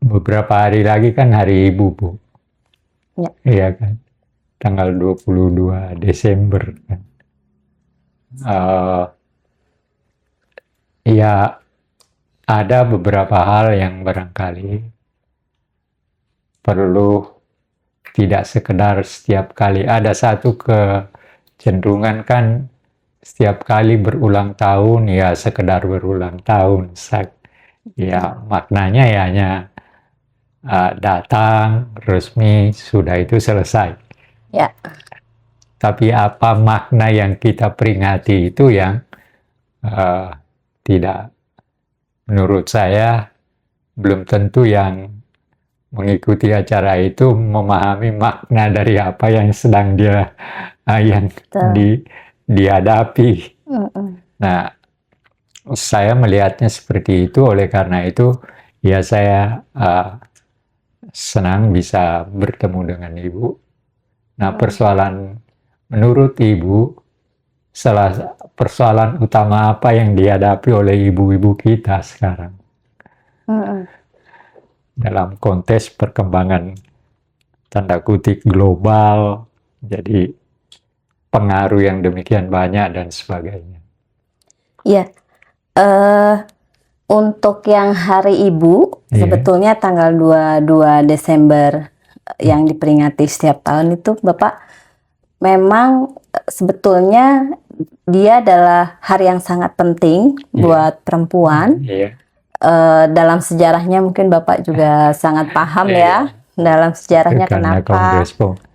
beberapa hari lagi kan Hari Ibu, Bu. Ya. Iya kan? Tanggal 22 Desember kan. Ya, ada beberapa hal yang barangkali perlu tidak sekedar setiap kali. Ada satu kecenderungan kan setiap kali berulang tahun ya sekedar berulang tahun. Ya maknanya ya hanya datang resmi sudah itu selesai. Ya. Tapi apa makna yang kita peringati itu yang tidak, menurut saya belum tentu yang mengikuti acara itu memahami makna dari apa yang sedang dihadapi. Nah, saya melihatnya seperti itu, oleh karena itu ya saya senang bisa bertemu dengan Ibu. Nah, persoalan menurut Ibu, persoalan utama apa yang dihadapi oleh ibu-ibu kita sekarang dalam konteks perkembangan tanda kutip global, jadi pengaruh yang demikian banyak dan sebagainya. Iya, untuk yang Hari Ibu, sebetulnya tanggal 22 Desember yang diperingati setiap tahun itu, Bapak, memang sebetulnya dia adalah hari yang sangat penting buat perempuan. Dalam sejarahnya mungkin Bapak juga sangat paham ya, dalam sejarahnya kenapa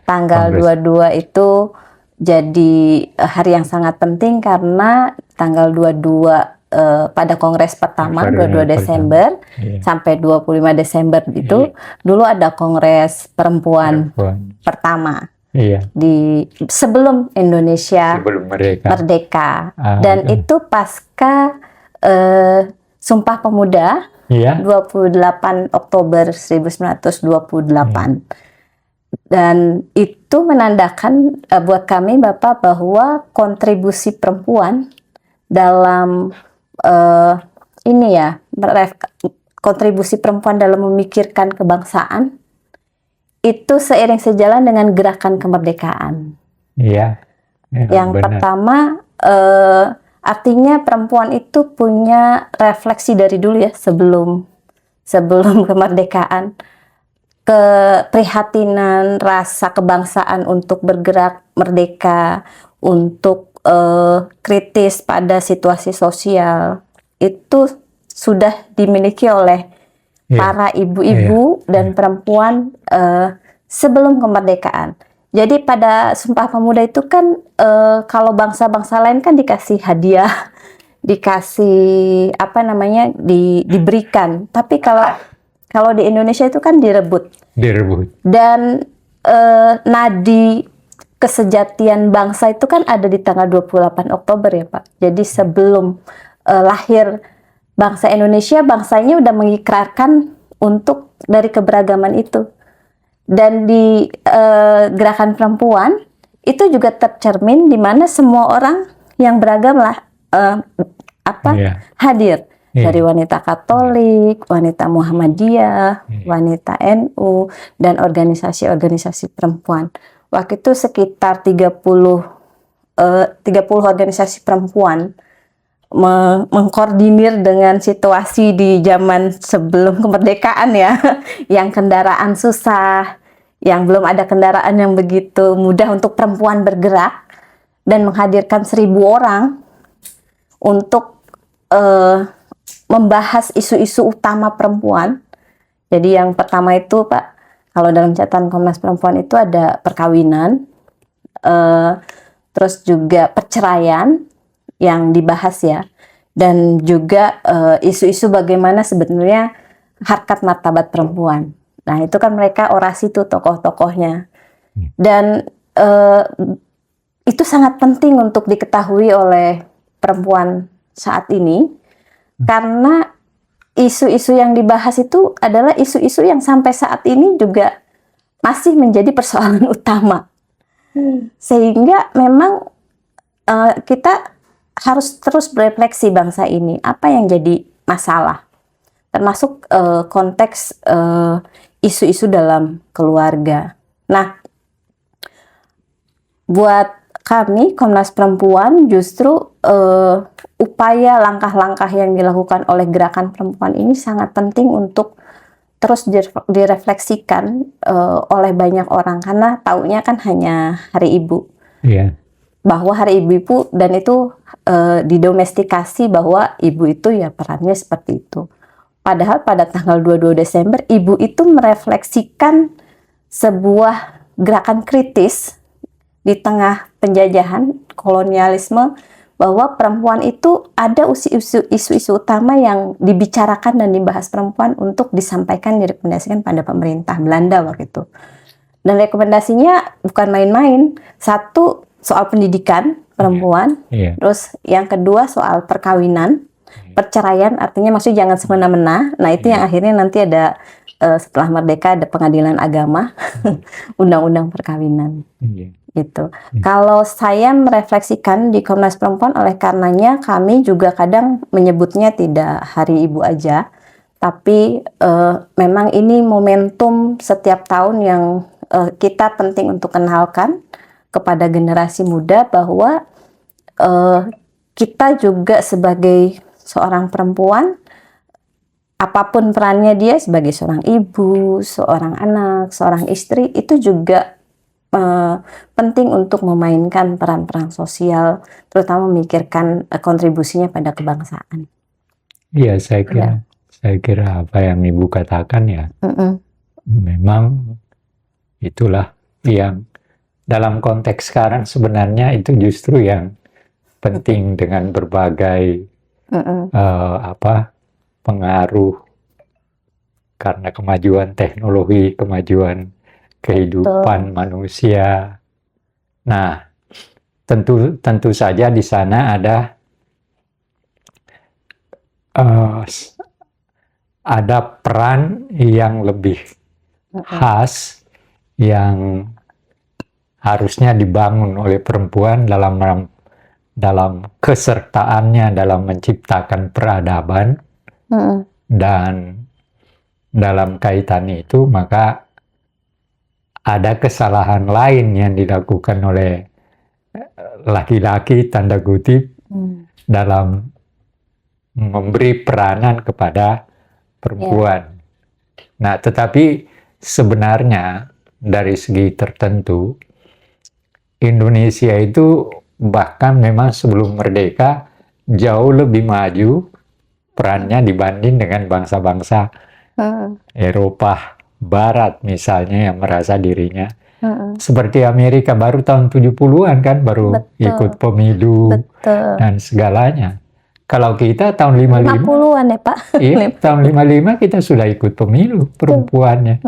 tanggal 22 itu jadi hari yang sangat penting, karena tanggal 22 pada Kongres pertama 22 Desember sampai 25 Desember itu dulu ada Kongres Perempuan pertama sebelum Indonesia merdeka. Dan itu pasca Sumpah Pemuda 28 Oktober 1928. Dan itu menandakan buat kami, Bapak, bahwa kontribusi perempuan dalam kontribusi perempuan dalam memikirkan kebangsaan itu seiring sejalan dengan gerakan kemerdekaan. Yang pertama, artinya perempuan itu punya refleksi dari dulu ya, sebelum kemerdekaan, keprihatinan, rasa kebangsaan untuk bergerak merdeka, untuk kritis pada situasi sosial, itu sudah dimiliki oleh para ibu-ibu dan perempuan sebelum kemerdekaan. Jadi pada Sumpah Pemuda itu kan kalau bangsa-bangsa lain kan dikasih hadiah, dikasih diberikan. Tapi kalau di Indonesia itu kan direbut. Dan nadi kesejatian bangsa itu kan ada di tanggal 28 Oktober ya, Pak. Jadi sebelum lahir bangsa Indonesia, bangsanya udah mengikrarkan untuk dari keberagaman itu. Dan di gerakan perempuan itu juga tercermin di mana semua orang yang beragam lah hadir. Dari wanita Katolik, wanita Muhammadiyah, wanita NU, dan organisasi-organisasi perempuan. Waktu itu sekitar 30 organisasi perempuan mengkoordinir dengan situasi di zaman sebelum kemerdekaan ya, yang kendaraan susah, yang belum ada kendaraan yang begitu mudah untuk perempuan bergerak, dan menghadirkan 1.000 orang untuk membahas isu-isu utama perempuan. Jadi yang pertama itu, Pak, kalau dalam catatan Komnas Perempuan itu ada perkawinan, terus juga perceraian yang dibahas ya, dan juga isu-isu bagaimana sebenarnya harkat martabat perempuan. Nah itu kan mereka orasi tuh tokoh-tokohnya, dan itu sangat penting untuk diketahui oleh perempuan saat ini, karena isu-isu yang dibahas itu adalah isu-isu yang sampai saat ini juga masih menjadi persoalan utama, sehingga memang kita harus terus berefleksi bangsa ini, apa yang jadi masalah. termasuk konteks isu-isu dalam keluarga. Nah, buat kami Komnas Perempuan justru upaya langkah-langkah yang dilakukan oleh gerakan perempuan ini sangat penting untuk terus direfleksikan oleh banyak orang, karena taunya kan hanya Hari Ibu. Iya. Bahwa Hari Ibu dan itu didomestikasi bahwa ibu itu ya perannya seperti itu. Padahal pada tanggal 22 Desember ibu itu merefleksikan sebuah gerakan kritis di tengah penjajahan kolonialisme, bahwa perempuan itu ada isu-isu utama yang dibicarakan dan dibahas perempuan untuk disampaikan, direkomendasikan pada pemerintah Belanda waktu itu. Dan rekomendasinya bukan main-main. Satu, soal pendidikan perempuan. Iya. Terus yang kedua soal perkawinan, perceraian, artinya maksudnya jangan semena-mena. Nah itu yang akhirnya nanti ada setelah merdeka ada pengadilan agama, undang-undang perkawinan. Iya. Gitu. Kalau saya merefleksikan di Komnas Perempuan, oleh karenanya kami juga kadang menyebutnya tidak Hari Ibu aja, tapi memang ini momentum setiap tahun yang kita penting untuk kenalkan kepada generasi muda bahwa kita juga sebagai seorang perempuan, apapun perannya dia sebagai seorang ibu, seorang anak, seorang istri, itu juga penting untuk memainkan peran-peran sosial, terutama memikirkan kontribusinya pada kebangsaan. Iya, saya kira apa yang Ibu katakan ya, memang itulah yang dalam konteks sekarang sebenarnya itu justru yang penting dengan berbagai pengaruh karena kemajuan teknologi, kemajuan kehidupan manusia. Nah, tentu saja di sana ada peran yang lebih khas yang harusnya dibangun oleh perempuan dalam kesertaannya dalam menciptakan peradaban. Dan dalam kaitan itu maka ada kesalahan lain yang dilakukan oleh laki-laki tanda kutip dalam memberi peranan kepada perempuan. Nah, tetapi sebenarnya dari segi tertentu Indonesia itu bahkan memang sebelum merdeka jauh lebih maju perannya dibanding dengan bangsa-bangsa Eropa Barat misalnya yang merasa dirinya seperti Amerika baru tahun 70-an kan baru ikut pemilu dan segalanya. Kalau kita tahun 50-an ya Pak? Iya, tahun 55 kita sudah ikut pemilu perempuannya.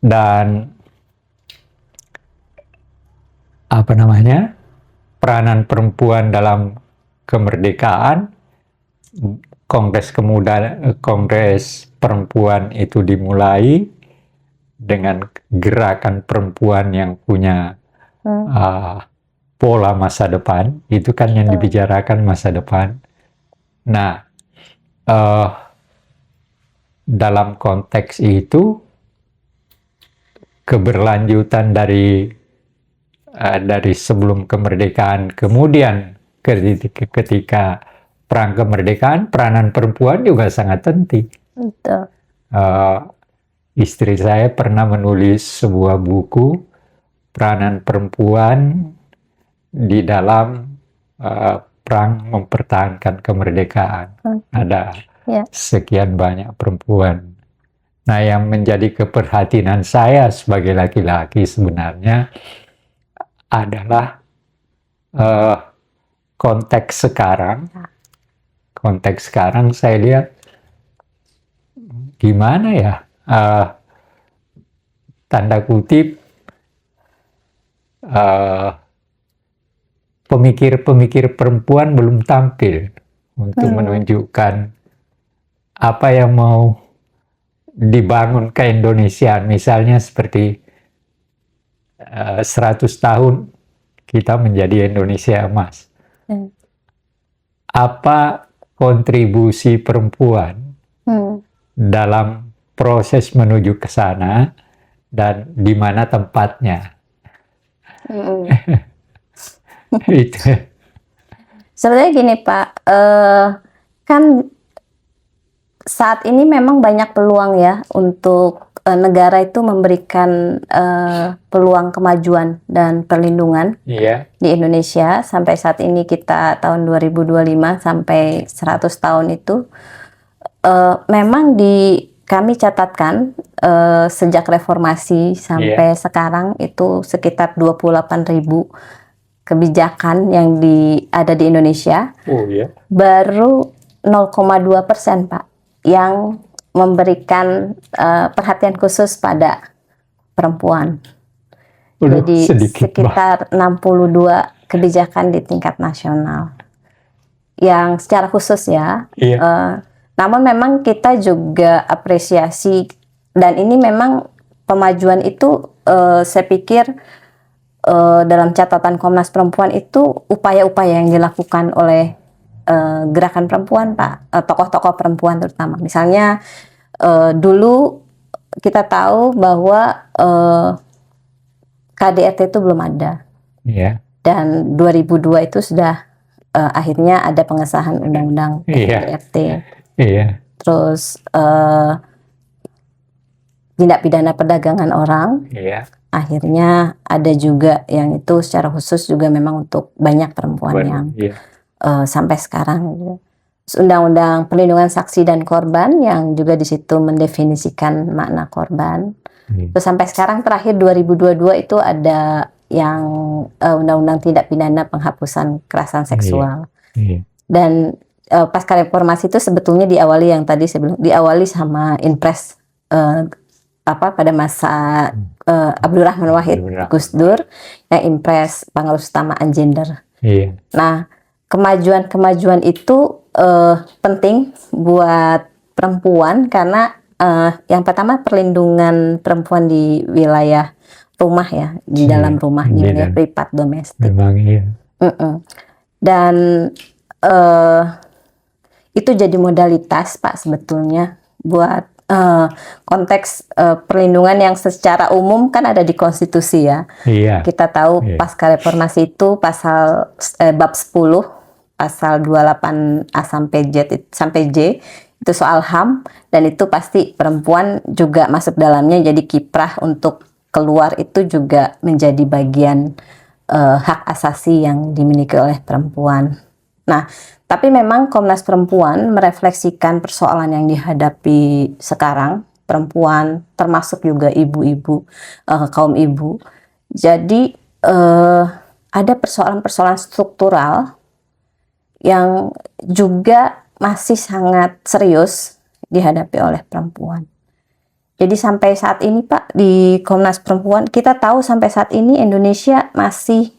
Dan peranan perempuan dalam kemerdekaan, Kongres Perempuan itu dimulai dengan gerakan perempuan yang punya pola masa depan, itu kan yang dibicarakan masa depan. Nah, dalam konteks itu keberlanjutan dari sebelum kemerdekaan, kemudian ketika perang kemerdekaan, peranan perempuan juga sangat penting. Istri saya pernah menulis sebuah buku peranan perempuan di dalam perang mempertahankan kemerdekaan. Ada sekian banyak perempuan. Nah, yang menjadi keprihatinan saya sebagai laki-laki sebenarnya adalah konteks sekarang. Konteks sekarang saya lihat gimana ya, tanda kutip pemikir-pemikir perempuan belum tampil untuk menunjukkan apa yang mau dibangun ke-Indonesiaan. Misalnya seperti 100 tahun kita menjadi Indonesia emas. Apa kontribusi perempuan dalam proses menuju ke sana dan di mana tempatnya. Itu. Sebenarnya gini Pak, kan saat ini memang banyak peluang ya untuk negara itu memberikan peluang kemajuan dan perlindungan Iya. di Indonesia. Sampai saat ini kita tahun 2025 sampai 100 tahun itu memang kami catatkan sejak reformasi sampai sekarang itu sekitar 28.000 kebijakan yang ada di Indonesia. Oh iya. Baru 0,2% Pak yang memberikan perhatian khusus pada perempuan. Jadi sekitar 62 kebijakan di tingkat nasional yang secara khusus ya. Iya. Namun memang kita juga apresiasi, dan ini memang pemajuan itu saya pikir dalam catatan Komnas Perempuan itu upaya-upaya yang dilakukan oleh gerakan perempuan Pak, tokoh-tokoh perempuan terutama. Misalnya dulu kita tahu bahwa KDRT itu belum ada. Iya. Dan 2002 itu sudah akhirnya ada pengesahan undang-undang KDRT. Iya. Terus tindak pidana perdagangan orang. Iya. Akhirnya ada juga yang itu secara khusus juga memang untuk banyak perempuan yang sampai sekarang. Undang-undang perlindungan saksi dan korban yang juga di situ mendefinisikan makna korban. Terus sampai sekarang terakhir 2022 itu ada yang undang-undang tindak pidana penghapusan kekerasan seksual. Dan pasca reformasi itu sebetulnya diawali yang tadi saya bilang, diawali sama Inpres pada masa Abdurrahman Wahid Gus Dur, yang Inpres pengurusamaan gender. Nah, kemajuan-kemajuan itu penting buat perempuan karena yang pertama perlindungan perempuan di wilayah rumah ya, di dalam rumah, di wilayah privat domestik. Memang iya. Dan itu jadi modalitas Pak sebetulnya buat konteks perlindungan yang secara umum kan ada di konstitusi ya. Iya. Kita tahu pasca reformasi itu pasal bab 10 pasal 28A sampai J itu soal HAM, dan itu pasti perempuan juga masuk dalamnya, jadi kiprah untuk keluar itu juga menjadi bagian hak asasi yang dimiliki oleh perempuan. Nah, tapi memang Komnas Perempuan merefleksikan persoalan yang dihadapi sekarang perempuan, termasuk juga ibu-ibu, kaum ibu. Jadi ada persoalan-persoalan struktural yang juga masih sangat serius dihadapi oleh perempuan. Jadi sampai saat ini Pak, di Komnas Perempuan kita tahu sampai saat ini Indonesia masih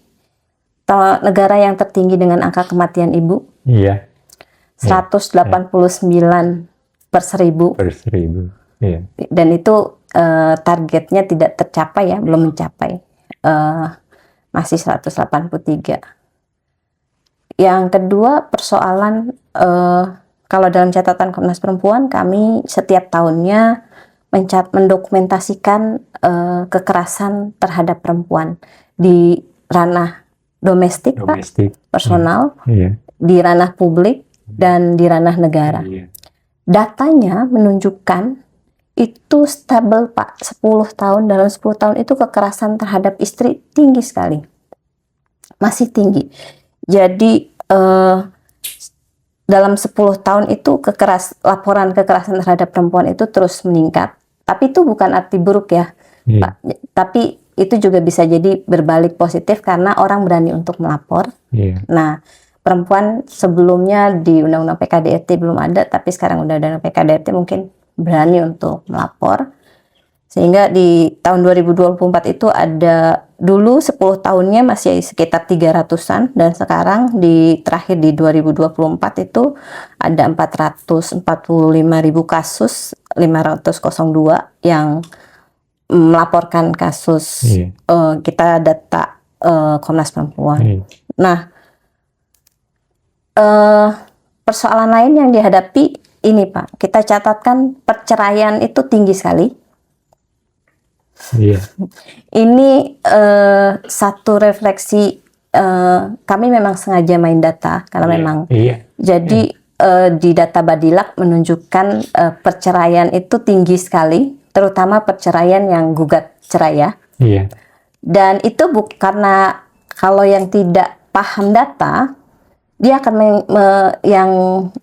negara yang tertinggi dengan angka kematian ibu. Iya. 189 per 1000. Per 1000. Iya. Dan itu targetnya tidak tercapai ya, belum mencapai. Masih 183. Yang kedua persoalan, kalau dalam catatan Komnas Perempuan, kami setiap tahunnya mendokumentasikan kekerasan terhadap perempuan di ranah domestik Pak, personal, di ranah publik, dan di ranah negara. Datanya menunjukkan itu stabil Pak, 10 tahun, dalam 10 tahun itu kekerasan terhadap istri tinggi sekali. Masih tinggi. Jadi dalam 10 tahun itu laporan kekerasan terhadap perempuan itu terus meningkat. Tapi itu bukan arti buruk ya, Pak. Tapi itu juga bisa jadi berbalik positif karena orang berani untuk melapor. Nah, perempuan sebelumnya di Undang-Undang PKDRT belum ada, tapi sekarang udah ada PKDRT mungkin berani untuk melapor. Sehingga di tahun 2024 itu ada, dulu 10 tahunnya masih sekitar 300-an, dan sekarang terakhir di 2024 itu ada 445.000 kasus, 502 yang melaporkan kasus. Kita data Komnas Perempuan. Nah, persoalan lain yang dihadapi ini Pak, kita catatkan perceraian itu tinggi sekali. Iya. Ini satu refleksi, kami memang sengaja main data karena Iya. memang Iya. jadi di data Badilak menunjukkan perceraian itu tinggi sekali, terutama perceraian yang gugat cerai ya. Iya. Dan itu karena kalau yang tidak paham data, dia akan yang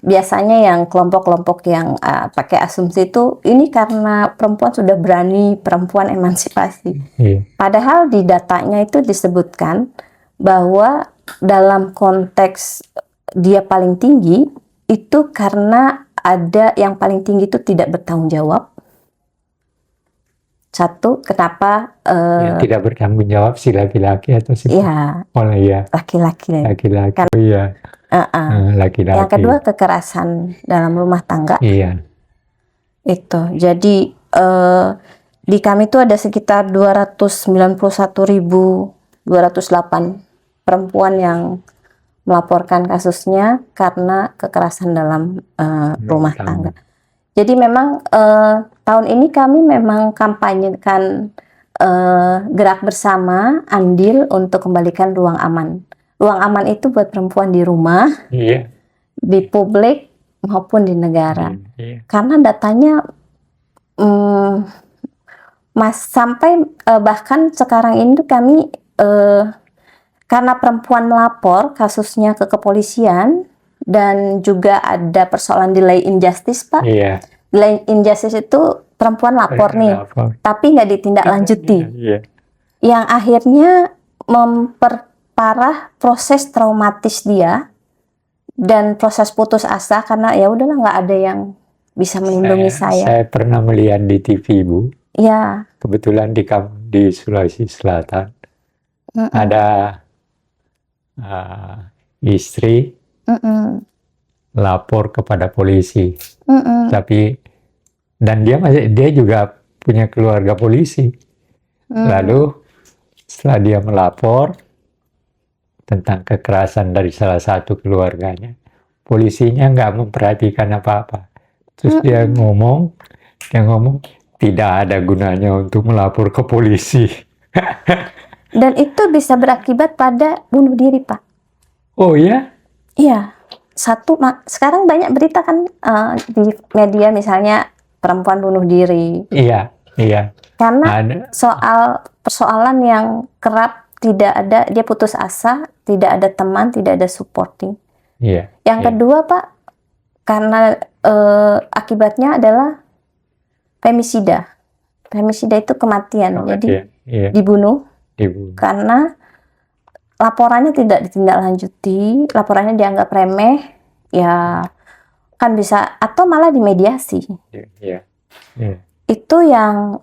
biasanya yang kelompok-kelompok yang pakai asumsi itu ini karena perempuan sudah berani, perempuan emansipasi. Iya. Padahal di datanya itu disebutkan bahwa dalam konteks dia paling tinggi itu karena ada yang paling tinggi itu tidak bertanggung jawab. Satu, kenapa Yang tidak bertanggung jawab si laki-laki atau si ya oh iya, laki-laki. laki-laki. Oh iya, laki-laki. Yang kedua kekerasan dalam rumah tangga. Iya. Itu. Jadi di kami itu ada sekitar 291.208 perempuan yang melaporkan kasusnya karena kekerasan dalam rumah tangga. Jadi memang tahun ini kami memang kampanyekan gerak bersama Andil untuk kembalikan ruang aman. Ruang aman itu buat perempuan di rumah, Iya. di publik maupun di negara. Iya. Karena datanya sampai bahkan sekarang ini kami karena perempuan melapor kasusnya ke kepolisian dan juga ada persoalan delay injustice Pak. Iya. Delay injustice itu perempuan lapor nih, tapi nggak ditindaklanjuti. Iya. Yang akhirnya memperparah proses traumatis dia dan proses putus asa karena ya udahlah nggak ada yang bisa melindungi saya. Saya pernah melihat di TV Bu. Ya. Kebetulan di Sulawesi Selatan ada istri lapor kepada polisi, tapi dan dia juga punya keluarga polisi. Lalu setelah dia melapor tentang kekerasan dari salah satu keluarganya, polisinya nggak memperhatikan apa-apa. Terus dia ngomong tidak ada gunanya untuk melapor ke polisi. Dan itu bisa berakibat pada bunuh diri Pak. Oh ya? Iya. Sekarang banyak berita kan di media misalnya perempuan bunuh diri. Iya, iya. Karena persoalan yang kerap tidak ada, dia putus asa, tidak ada teman, tidak ada supporting. Iya. Yang kedua Pak, karena akibatnya adalah femisida. Femisida itu kematian. Jadi dibunuh karena laporannya tidak ditindaklanjuti, laporannya dianggap remeh, ya kan bisa, atau malah dimediasi. Itu yang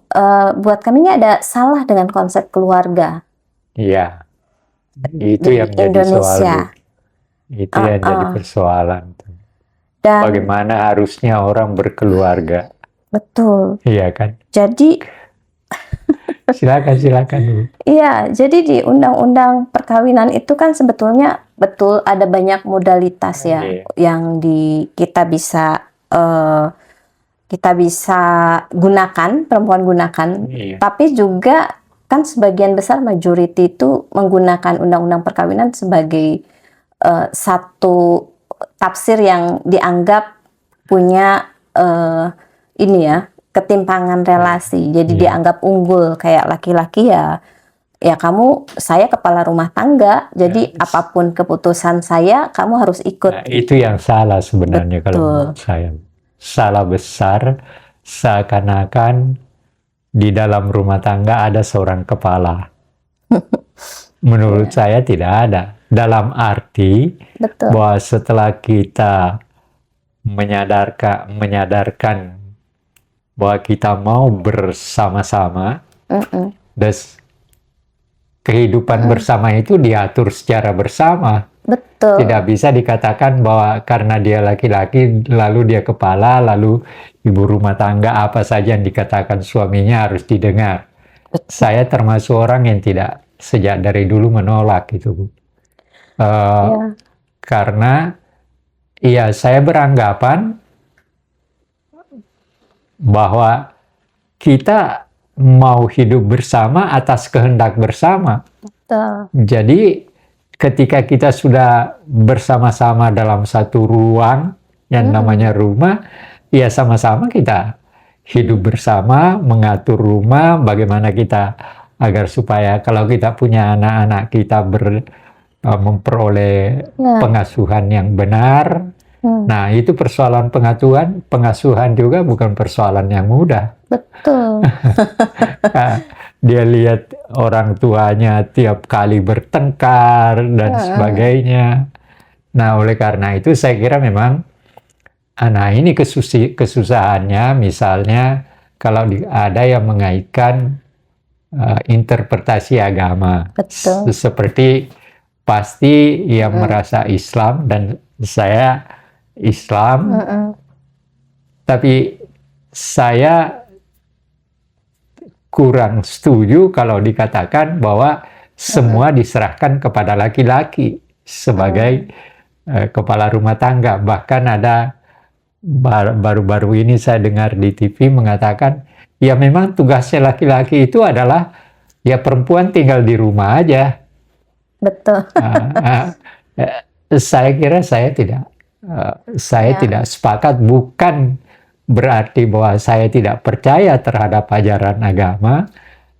buat kami ini ada salah dengan konsep keluarga. Iya, itu yang jadi Indonesia. Itu yang jadi persoalan. Dan bagaimana harusnya orang berkeluarga. Betul. Iya kan? Jadi silakan. Iya, jadi di undang-undang perkawinan itu kan sebetulnya betul ada banyak modalitas ya yang kita bisa gunakan, perempuan gunakan. Tapi juga kan sebagian besar majority itu menggunakan undang-undang perkawinan sebagai satu tafsir yang dianggap punya ketimpangan relasi. Jadi dianggap unggul, kayak laki-laki ya saya kepala rumah tangga, jadi apapun keputusan saya kamu harus ikut. Nah, itu yang salah sebenarnya. Betul. Kalau menurut saya salah besar, seakan-akan di dalam rumah tangga ada seorang kepala. Menurut saya tidak ada. Dalam arti bahwa setelah kita menyadarkan bahwa kita mau bersama-sama, dan kehidupan bersama itu diatur secara bersama. Betul. Tidak bisa dikatakan bahwa karena dia laki-laki, lalu dia kepala, lalu ibu rumah tangga, apa saja yang dikatakan suaminya harus didengar. Betul. Saya termasuk orang yang tidak sejak dari dulu menolak itu, Bu. Karena saya beranggapan bahwa kita mau hidup bersama atas kehendak bersama. Betul. Jadi ketika kita sudah bersama-sama dalam satu ruang yang namanya rumah, ya sama-sama kita hidup bersama, mengatur rumah, bagaimana kita agar supaya kalau kita punya anak-anak kita memperoleh pengasuhan yang benar. Nah, itu persoalan pengasuhan juga bukan persoalan yang mudah. Betul. Dia lihat orang tuanya tiap kali bertengkar dan sebagainya. Nah, oleh karena itu saya kira memang ini kesusahannya, misalnya kalau ada yang mengaitkan interpretasi agama. Betul. Seperti pasti ia merasa Islam dan saya Islam, tapi saya kurang setuju kalau dikatakan bahwa semua diserahkan kepada laki-laki sebagai kepala rumah tangga. Bahkan ada baru-baru ini saya dengar di TV mengatakan, ya memang tugasnya laki-laki itu adalah ya perempuan tinggal di rumah aja. Betul. Saya kira saya tidak sepakat, bukan berarti bahwa saya tidak percaya terhadap ajaran agama,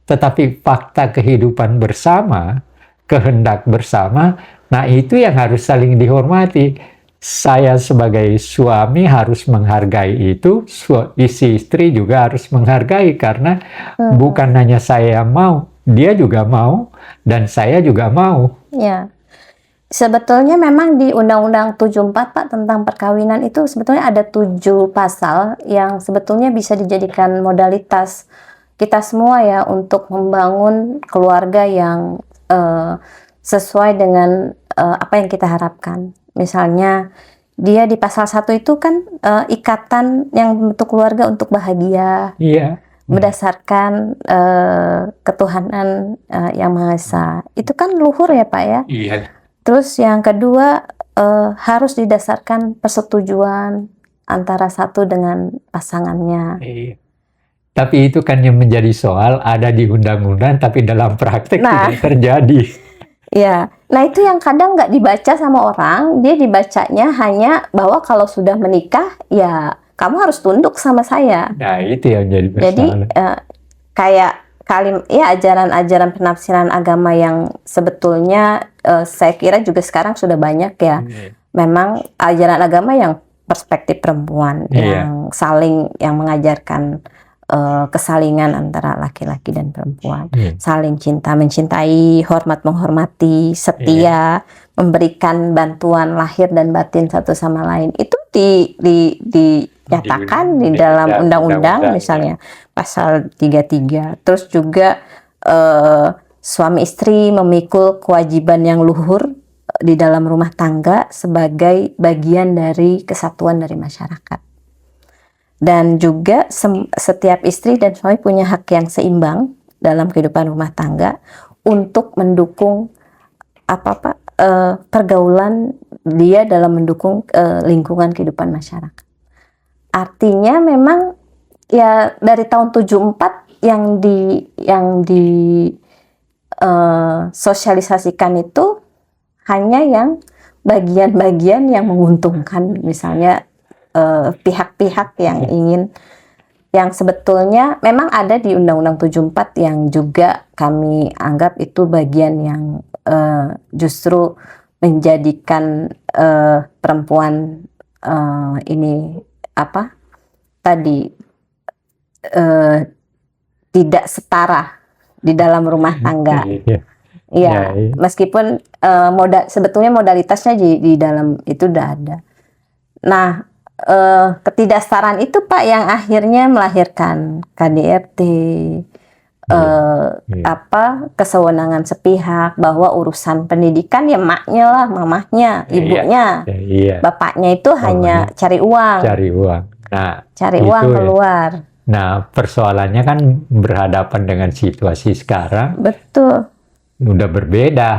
tetapi fakta kehidupan bersama, kehendak bersama, nah itu yang harus saling dihormati. Saya sebagai suami harus menghargai itu, istri juga harus menghargai, karena bukan hanya saya yang mau, dia juga mau, dan saya juga mau. Ya. Sebetulnya memang di Undang-Undang 74 Pak tentang perkawinan itu sebetulnya ada 7 pasal yang sebetulnya bisa dijadikan modalitas kita semua ya untuk membangun keluarga yang sesuai dengan apa yang kita harapkan. Misalnya dia di pasal 1 itu kan ikatan yang bentuk keluarga untuk bahagia. Iya. Berdasarkan ketuhanan yang Maha Esa. Itu kan luhur ya Pak ya. Iya. Terus yang kedua harus didasarkan persetujuan antara satu dengan pasangannya. Iya. Tapi itu kan yang menjadi soal, ada di undang-undang tapi dalam praktek tidak terjadi. Ya, nah itu yang kadang nggak dibaca sama orang, dia dibacanya hanya bahwa kalau sudah menikah ya kamu harus tunduk sama saya. Nah itu yang jadi masalah. Jadi kayak ajaran-ajaran penafsiran agama yang sebetulnya saya kira juga sekarang sudah banyak ya. Memang ajaran agama yang perspektif perempuan, yang yang mengajarkan kesalingan antara laki-laki dan perempuan, saling cinta mencintai, hormat menghormati, setia, memberikan bantuan lahir dan batin satu sama lain. Itu dinyatakan di dalam undang-undang, misalnya pasal 33. Terus juga suami istri memikul kewajiban yang luhur di dalam rumah tangga sebagai bagian dari kesatuan dari masyarakat. Dan juga setiap istri dan suami punya hak yang seimbang dalam kehidupan rumah tangga untuk mendukung pergaulan dia dalam mendukung lingkungan kehidupan masyarakat. Artinya memang ya dari tahun 74 yang di sosialisasikan itu hanya yang bagian-bagian yang menguntungkan, misalnya pihak-pihak yang ingin, yang sebetulnya memang ada di Undang-Undang 74 yang juga kami anggap itu bagian yang justru menjadikan perempuan ini tidak setara di dalam rumah tangga. Iya, meskipun sebetulnya modalitasnya di dalam itu udah ada. Nah, ketidaksetaraan itu Pak yang akhirnya melahirkan KDRT, kesewenangan sepihak, bahwa urusan pendidikan ya maknya lah, mamahnya, ibunya, bapaknya itu hanya cari uang. Nah, cari uang keluar. Nah, persoalannya kan berhadapan dengan situasi sekarang. Betul. Udah berbeda.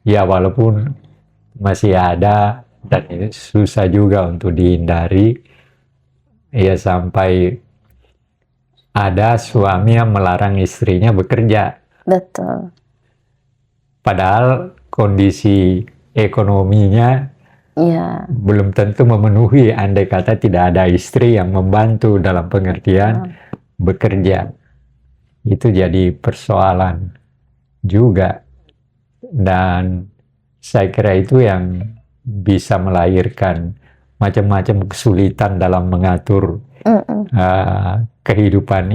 Ya walaupun masih ada, dan ini susah juga untuk dihindari, Ya sampai ada suami yang melarang istrinya bekerja. Betul. Padahal kondisi ekonominya Iya. belum tentu memenuhi, andai kata tidak ada istri yang membantu dalam pengertian bekerja. Itu jadi persoalan juga. Dan saya kira itu yang bisa melahirkan macam-macam kesulitan dalam mengatur kehidupan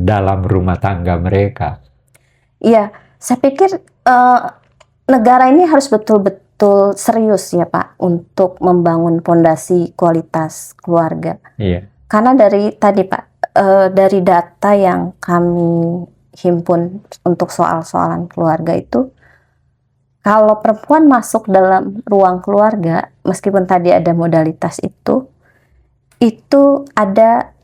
dalam rumah tangga mereka. Iya, saya pikir negara ini harus betul-betul serius ya Pak untuk membangun fondasi kualitas keluarga. Iya. Karena dari tadi Pak, dari data yang kami himpun untuk soal-soalan keluarga itu, kalau perempuan masuk dalam ruang keluarga, meskipun tadi ada modalitas itu ada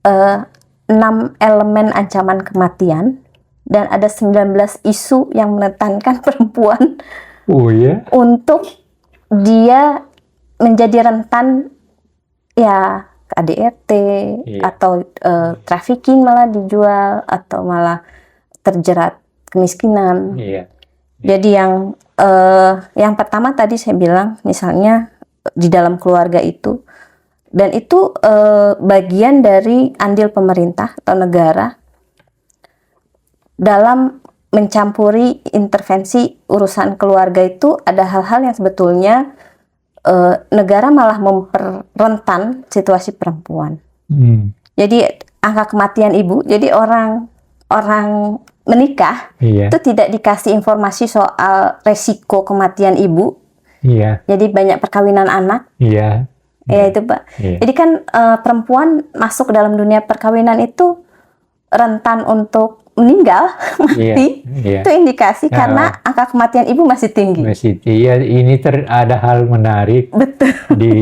6 elemen ancaman kematian dan ada 19 isu yang menekankan perempuan Oh ya? untuk dia menjadi rentan ya KDRT atau trafficking malah dijual atau malah terjerat kemiskinan. Iya. Jadi yang pertama tadi saya bilang misalnya di dalam keluarga itu, dan itu bagian dari andil pemerintah atau negara dalam mencampuri intervensi urusan keluarga. Itu ada hal-hal yang sebetulnya negara malah memperrentan situasi perempuan. Jadi angka kematian ibu, jadi orang menikah itu tidak dikasih informasi soal resiko kematian ibu. Iya. Jadi banyak perkawinan anak. Iya. Ya itu Pak. Jadi kan perempuan masuk ke dalam dunia perkawinan itu rentan untuk meninggal, mati. Itu indikasi karena angka kematian ibu masih tinggi. Iya, ini ada hal menarik. Betul. Di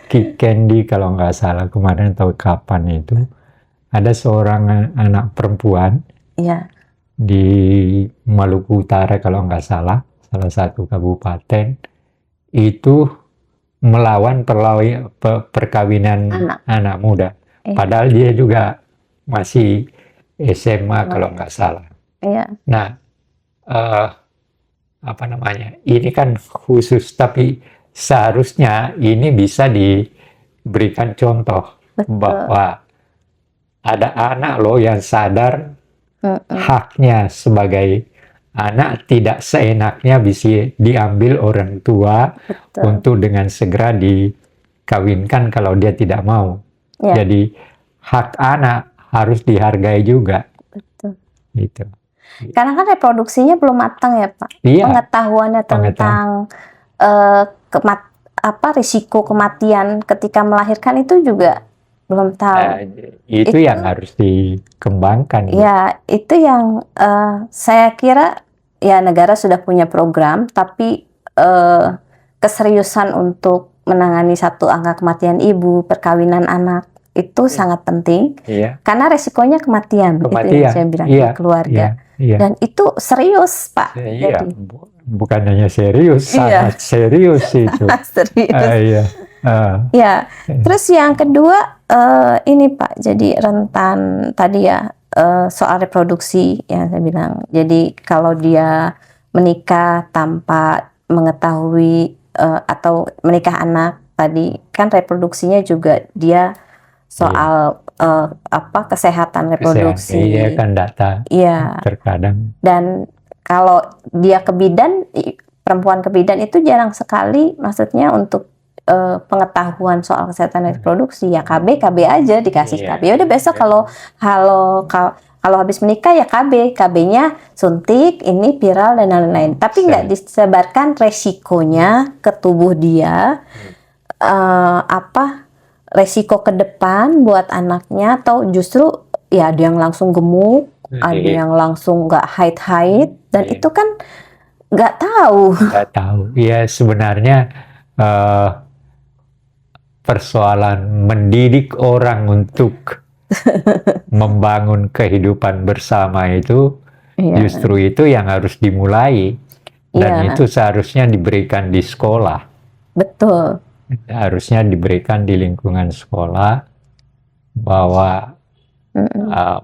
Kick Candy kalau nggak salah kemarin atau kapan itu ada seorang anak perempuan. Iya. Di Maluku Utara kalau nggak salah satu kabupaten itu melawan perkawinan anak muda. Padahal dia juga masih SMA kalau nggak salah. Iya. Nah, apa namanya? Ini kan khusus, tapi seharusnya ini bisa diberikan contoh. Betul. Bahwa ada anak loh yang sadar haknya sebagai anak tidak seenaknya bisa diambil orang tua. Betul. Untuk dengan segera dikawinkan kalau dia tidak mau. Ya. Jadi hak anak harus dihargai juga. Betul. Gitu. Karena kan reproduksinya belum matang ya Pak. Iya. Pengetahuannya tentang risiko kematian ketika melahirkan itu juga belum tahu. Itu yang harus dikembangkan. Ya, itu yang saya kira ya negara sudah punya program, tapi keseriusan untuk menangani satu angka kematian ibu, perkawinan anak itu sangat penting. Karena resikonya kematian. Itu yang saya bilang di keluarga. Dan itu serius Pak. Jadi, bukan hanya serius, sangat serius itu. Serius. Ya, terus yang kedua ini Pak, jadi rentan tadi ya soal reproduksi yang saya bilang. Jadi kalau dia menikah tanpa mengetahui atau menikah anak tadi kan reproduksinya juga dia soal kesehatan reproduksi. Iya kan data. Iya. Terkadang. Dan kalau dia ke bidan, perempuan ke bidan itu jarang sekali, maksudnya untuk pengetahuan soal kesehatan reproduksi ya KB aja dikasih KB. Udah besok kalau habis menikah ya KB-nya suntik, ini viral dan lain-lain. Tapi nggak disebarkan resikonya ke tubuh dia, resiko ke depan buat anaknya, atau justru ya ada yang langsung gemuk, ada yang langsung nggak haid, dan itu kan nggak tahu. Nggak tahu. Ya sebenarnya persoalan mendidik orang untuk membangun kehidupan bersama itu justru itu yang harus dimulai, dan itu seharusnya diberikan di sekolah. Betul. harusnya diberikan di lingkungan sekolah, bahwa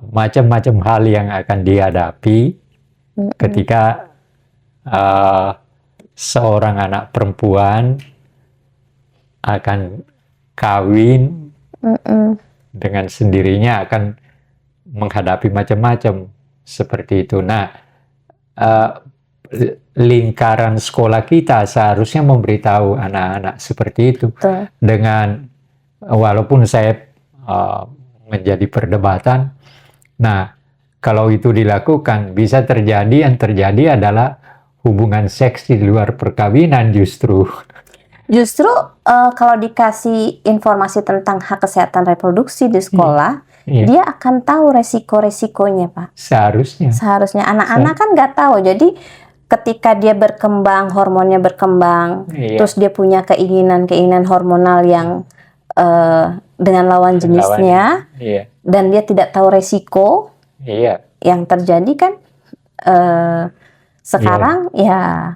macam-macam hal yang akan dihadapi ketika seorang anak perempuan akan kawin, dengan sendirinya akan menghadapi macam-macam seperti itu. Nah, lingkaran sekolah kita seharusnya memberitahu anak-anak seperti itu. Betul. Dengan, walaupun saya menjadi perdebatan, nah kalau itu dilakukan bisa terjadi, yang terjadi adalah hubungan seks di luar perkawinan justru. Justru kalau dikasih informasi tentang hak kesehatan reproduksi di sekolah, Iya. dia akan tahu resiko-resikonya, Pak. Seharusnya. Seharusnya anak-anak kan nggak tahu. Jadi ketika dia berkembang, hormonnya berkembang, Iya. terus dia punya keinginan-keinginan hormonal yang dengan lawan jenisnya, Iya. dan dia tidak tahu resiko Iya. yang terjadi kan sekarang ya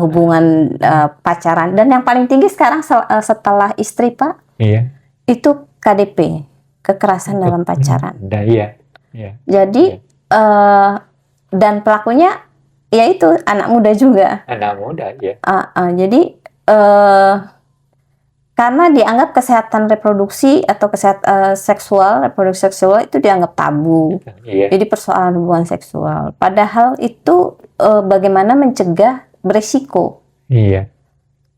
hubungan pacaran, dan yang paling tinggi sekarang setelah istri, Pak, Iya. itu KDP, kekerasan dalam pacaran. Iya. Iya. Jadi dan pelakunya yaitu anak muda juga. Anak muda, ya. Jadi karena dianggap kesehatan reproduksi atau kesehatan reproduksi seksual itu dianggap tabu. Iya. Jadi persoalan hubungan seksual. Padahal itu bagaimana mencegah berisiko. Iya.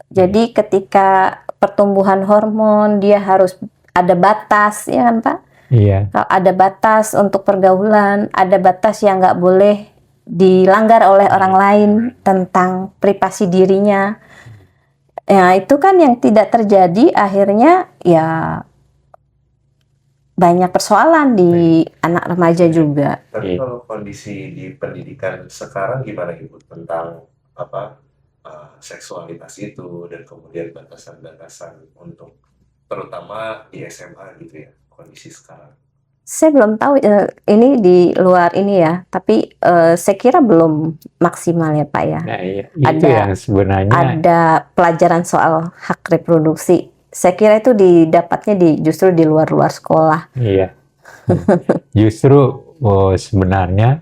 Jadi ketika pertumbuhan hormon dia harus ada batas, ya kan Pak? Iya. Kalau ada batas untuk pergaulan, ada batas yang nggak boleh dilanggar oleh orang lain tentang privasi dirinya. Ya itu kan yang tidak terjadi, akhirnya ya banyak persoalan di anak remaja juga. Tapi kalau kondisi di pendidikan sekarang gimana Ibu tentang seksualitas itu dan kemudian batasan-batasan untuk terutama di SMA gitu ya, kondisi sekarang? Saya belum tahu ini di luar ini ya, tapi saya kira belum maksimal ya Pak ya. Nah, iya. Itu yang sebenarnya ada pelajaran soal hak reproduksi. Saya kira itu didapatnya justru di luar-luar sekolah. Iya. Justru sebenarnya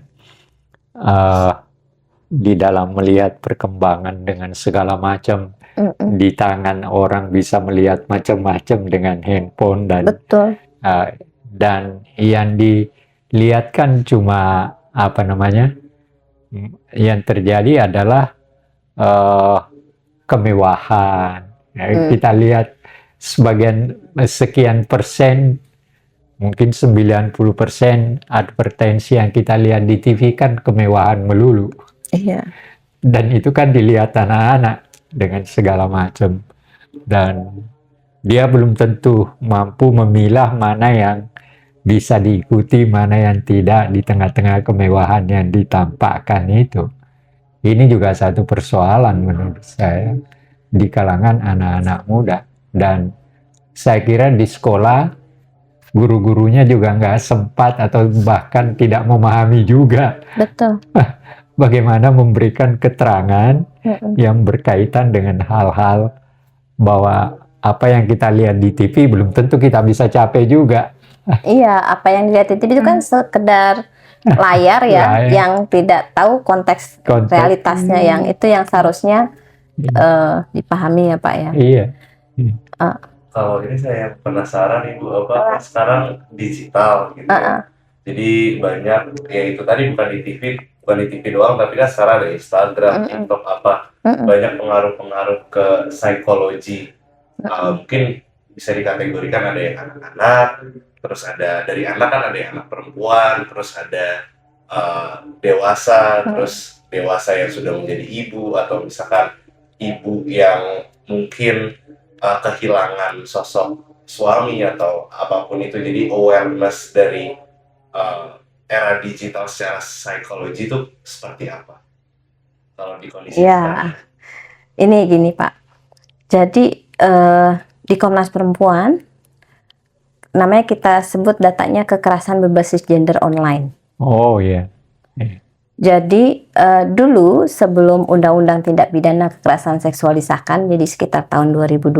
di dalam melihat perkembangan dengan segala macam, di tangan orang bisa melihat macam-macam dengan handphone dan Betul. Dan yang dilihatkan cuma yang terjadi adalah kemewahan. Kita lihat sekian persen, mungkin 90% advertensi yang kita lihat di TV kan kemewahan melulu. Iya. Dan itu kan dilihat anak-anak dengan segala macam. Dan dia belum tentu mampu memilah mana yang bisa diikuti, mana yang tidak di tengah-tengah kemewahan yang ditampakkan itu. Ini juga satu persoalan menurut saya di kalangan anak-anak muda. Dan saya kira di sekolah guru-gurunya juga nggak sempat atau bahkan tidak memahami juga. Betul. Bagaimana memberikan keterangan yang berkaitan dengan hal-hal bahwa apa yang kita lihat di TV belum tentu kita bisa capai juga. Iya, apa yang dilihat di TV itu kan sekedar layar ya, yang tidak tahu konteks realitasnya, yang itu yang seharusnya dipahami ya Pak ya. Iya. Kalau ini saya penasaran Ibu, sekarang digital gitu ya. Jadi banyak, ya itu tadi bukan di TV doang, tapi kan sekarang ada Instagram, TikTok banyak pengaruh-pengaruh ke psikologi. Mungkin bisa dikategorikan ada yang anak-anak, terus ada dari anak kan ada yang anak perempuan, terus ada dewasa, terus dewasa yang sudah menjadi ibu, atau misalkan ibu yang mungkin kehilangan sosok suami atau apapun itu. Jadi awareness dari era digital secara psikologi itu seperti apa kalau di kondisi sekarang? Ini gini Pak, jadi di Komnas Perempuan namanya kita sebut datanya kekerasan berbasis gender online. Oh iya. Jadi dulu sebelum Undang-Undang Tindak Pidana Kekerasan Seksual disahkan, jadi sekitar tahun 2020,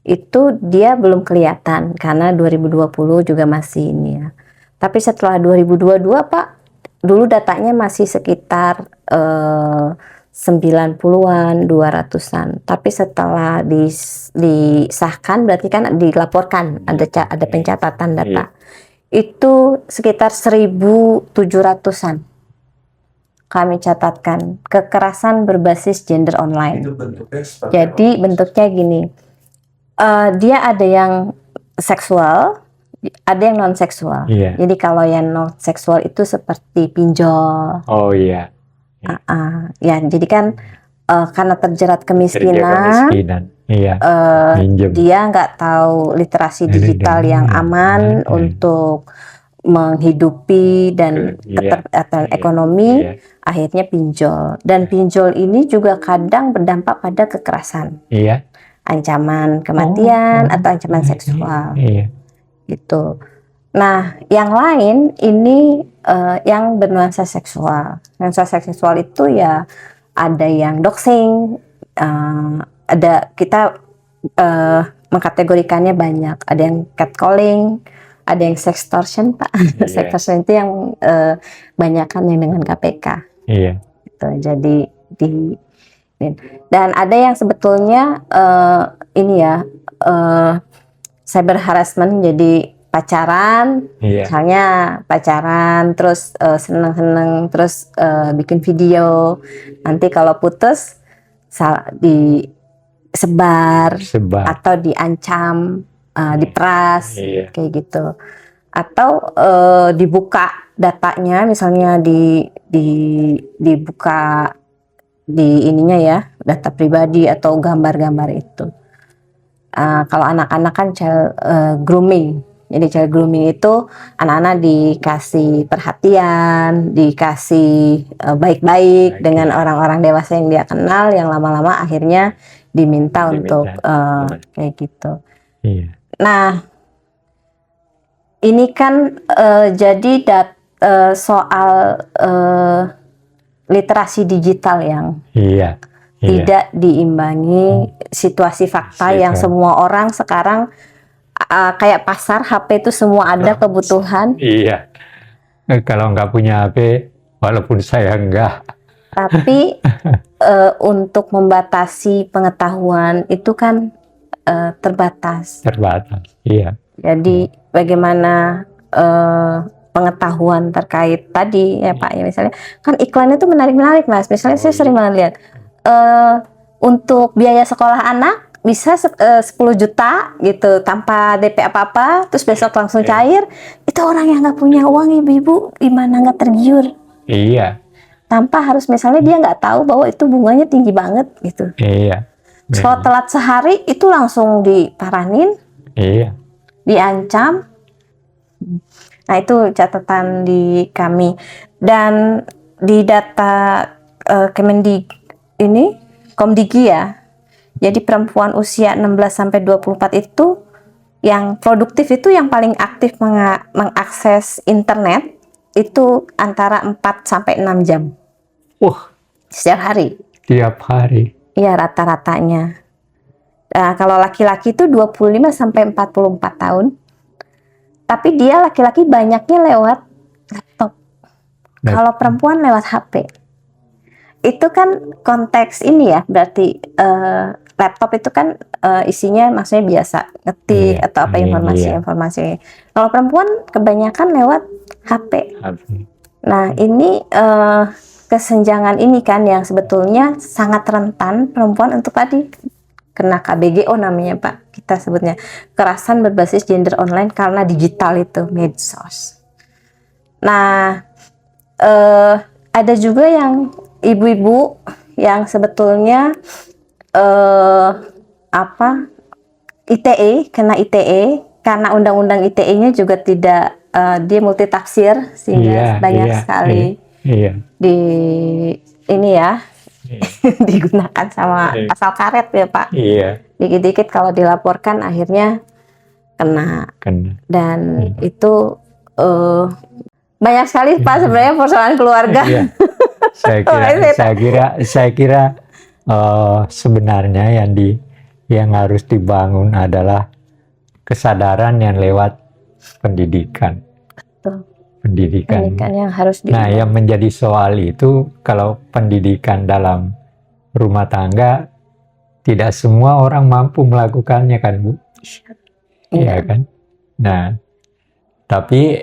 itu dia belum kelihatan karena 2020 juga masih ini ya. Tapi setelah 2022 Pak, dulu datanya masih sekitar 90-an, 200-an. Tapi setelah disahkan berarti kan dilaporkan, ada pencatatan data. Itu sekitar 1.700-an. Kami catatkan kekerasan berbasis gender online. Itu bentuknya seperti Jadi apa? bentuknya gini, dia ada yang seksual, ada yang non seksual. Iya. Jadi kalau yang non seksual itu seperti pinjol, Oh iya. ya jadi kan karena terjerat Kerja kemiskinan, kemiskinan. Iya. Minjem. dia nggak tahu literasi digital yang aman untuk menghidupi dan keterlibatan ekonomi, akhirnya pinjol. Dan pinjol ini juga kadang berdampak pada kekerasan, Iya. ancaman kematian atau ancaman seksual, Iya. gitu. Nah, yang lain ini yang bernuansa seksual. Nuansa seksual itu ya ada yang doxing, ada kita mengkategorikannya banyak. Ada yang catcalling, ada yang sextortion, Pak. Iya. Sextortion itu yang banyakan yang dengan KPK. Iya. Gitu. Jadi dan ada yang sebetulnya ini ya cyber harassment, jadi pacaran, Iya. misalnya pacaran terus seneng-seneng terus bikin video, nanti kalau putus disebar atau diancam, diperas, Iya. kayak gitu, atau dibuka datanya, misalnya dibuka di ininya ya, data pribadi atau gambar-gambar itu. Kalau anak-anak kan child grooming. Jadi child grooming itu anak-anak dikasih perhatian, dikasih baik-baik dengan orang-orang dewasa yang dia kenal, yang lama-lama akhirnya diminta untuk kayak gitu. Iya. Nah, ini kan jadi soal literasi digital yang tidak diimbangi situasi fakta yang semua orang sekarang kayak pasar HP itu semua ada kebutuhan. Iya. Kalau nggak punya HP, walaupun saya enggak. Tapi untuk membatasi pengetahuan itu kan terbatas. Terbatas. Iya. Jadi bagaimana pengetahuan terkait tadi ya Pak, ya misalnya kan iklan itu menarik-menarik Mas. Misalnya saya sering banget lihat untuk biaya sekolah anak bisa 10 juta gitu tanpa DP apa-apa, terus besok langsung cair. Itu orang yang nggak punya uang, ibu-ibu gimana nggak tergiur? Iya. Tanpa harus misalnya dia nggak tahu bahwa itu bunganya tinggi banget gitu. Iya. Kalau telat sehari itu langsung diparanin, iya, diancam. Nah itu catatan di kami, dan di data Kemendig ini Komdigi ya. Jadi perempuan usia 16 sampai 24 itu yang produktif, itu yang paling aktif mengakses internet itu antara 4 sampai 6 jam. Setiap hari. Tiap hari. Iya, rata-ratanya. Kalau laki-laki itu 25 sampai 44 tahun. Tapi dia laki-laki banyaknya lewat laptop. Kalau perempuan lewat HP. Itu kan konteks ini ya, berarti laptop itu kan isinya maksudnya biasa ngetik atau apa informasi-informasi. Kalau perempuan kebanyakan lewat HP. Nah ini kesenjangan ini kan yang sebetulnya sangat rentan perempuan untuk tadi kena KBGO namanya Pak, kita sebutnya kekerasan berbasis gender online karena digital itu medsos. Nah ada juga yang ibu-ibu yang sebetulnya ITE, kena ITE karena undang-undang ITE-nya juga tidak dia multitafsir sehingga banyak sekali di ini ya digunakan sama pasal karet ya Pak. Dikit-dikit kalau dilaporkan akhirnya kena. Dan itu Banyak sekali Pak sebenarnya persoalan keluarga. Iya. Saya kira sebenarnya yang harus dibangun adalah kesadaran yang lewat pendidikan. Betul. Pendidikan yang harus Nah, yang menjadi soal itu kalau pendidikan dalam rumah tangga tidak semua orang mampu melakukannya kan, Bu? Iya kan? Nah, tapi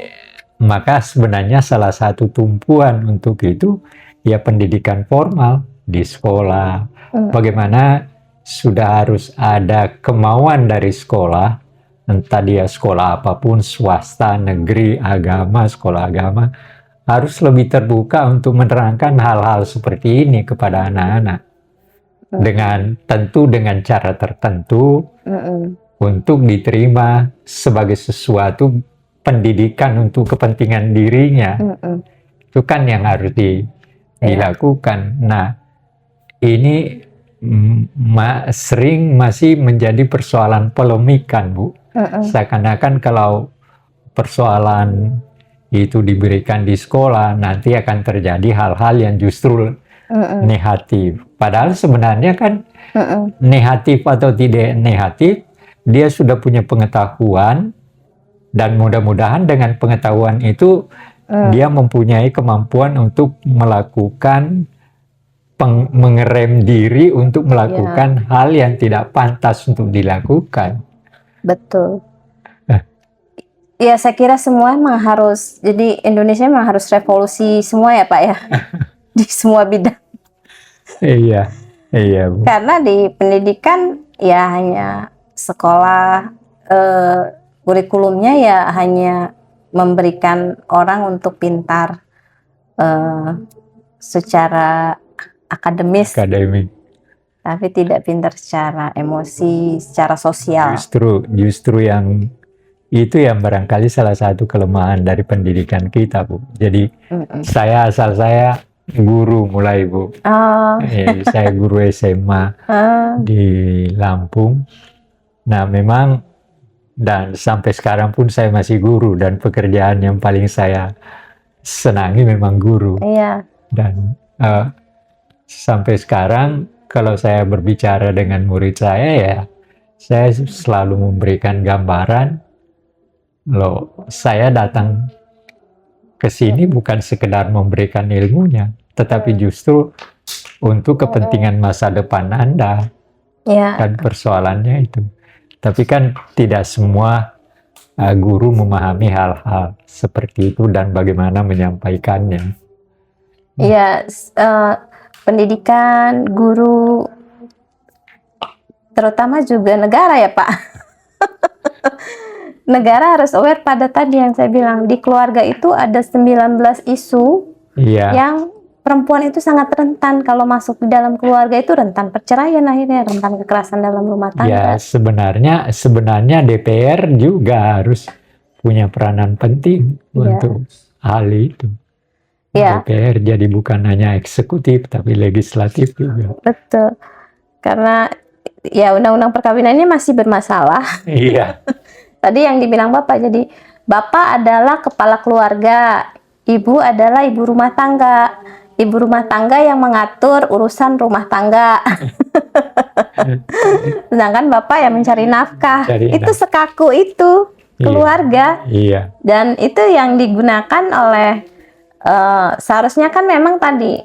maka sebenarnya salah satu tumpuan untuk itu ya pendidikan formal di sekolah. Bagaimana sudah harus ada kemauan dari sekolah, entah dia sekolah apapun, swasta, negeri, agama, sekolah agama, harus lebih terbuka untuk menerangkan hal-hal seperti ini kepada anak-anak. Tentu dengan cara tertentu untuk diterima sebagai sesuatu pendidikan untuk kepentingan dirinya. Itu kan yang harus dilakukan. Nah, ini sering masih menjadi persoalan polemik kan, Bu? Seakan-akan kalau persoalan itu diberikan di sekolah, nanti akan terjadi hal-hal yang justru negatif. Padahal sebenarnya kan negatif atau tidak negatif, dia sudah punya pengetahuan, dan mudah-mudahan dengan pengetahuan itu dia mempunyai kemampuan untuk melakukan mengerem diri untuk melakukan hal yang tidak pantas untuk dilakukan. Betul. Ya, saya kira semua memang harus, jadi Indonesia memang harus revolusi semua ya Pak ya, di semua bidang. Iya, Bu. Karena di pendidikan ya hanya sekolah, kurikulumnya ya hanya memberikan orang untuk pintar secara akademis, tapi tidak pintar secara emosi, secara sosial. Justru yang itu yang barangkali salah satu kelemahan dari pendidikan kita, Bu. Jadi asal saya guru mulai, Bu. Saya guru SMA di Lampung. Nah, memang dan sampai sekarang pun saya masih guru, dan pekerjaan yang paling saya senangi memang guru. Iya. Dan sampai sekarang kalau saya berbicara dengan murid saya, ya saya selalu memberikan gambaran, loh, saya datang ke sini bukan sekedar memberikan ilmunya, tetapi justru untuk kepentingan masa depan Anda. Kan persoalannya itu. Tapi kan tidak semua guru memahami hal-hal seperti itu dan bagaimana menyampaikannya. Iya, pendidikan, guru, terutama juga negara ya Pak. Negara harus aware pada tadi yang saya bilang, di keluarga itu ada 19 isu yang perempuan itu sangat rentan. Kalau masuk di dalam keluarga itu rentan perceraian, akhirnya rentan kekerasan dalam rumah tangga. Ya, sebenarnya DPR juga harus punya peranan penting untuk hal itu. DPR jadi bukan hanya eksekutif tapi legislatif juga. Betul. Karena ya undang-undang perkawinan ini masih bermasalah. Iya. Tadi yang dibilang Bapak, jadi Bapak adalah kepala keluarga, Ibu adalah ibu rumah tangga. Ibu rumah tangga yang mengatur urusan rumah tangga. Sedangkan Bapak yang mencari nafkah. Itu sekaku itu keluarga. Iya. Dan itu yang digunakan oleh seharusnya kan memang tadi